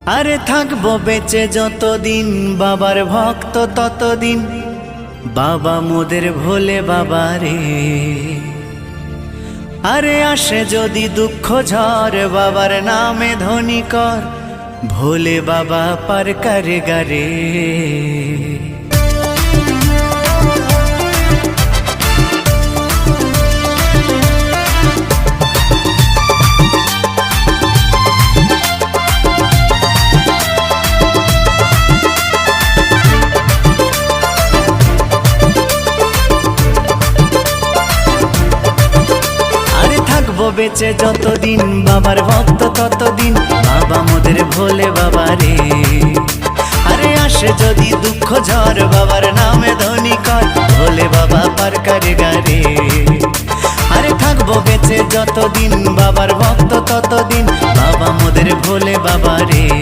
আরে থাকবো বেঁচে যতদিন বাবার ভক্ত ততদিন, বাবা মোদের ভোলে বাবা রে। আরে আসে যদি দুঃখ ঝড় বাবার নামে ধ্বনি কর, ভোলে বাবা পার করে গারে। বেঁচে যতদিন বাবার ভক্ত ততদিন, বাবা মোদের ভোলে বাবা রে। আরে আসে যদি দুঃখ ঝড় বাবার নামে ধ্বনি কর, ভোলে বাবা পার করে গারে। আরে থাকবো বেঁচে যতদিন বাবার ভক্ত ততদিন, বাবা মোদের ভোলে বাবা রে।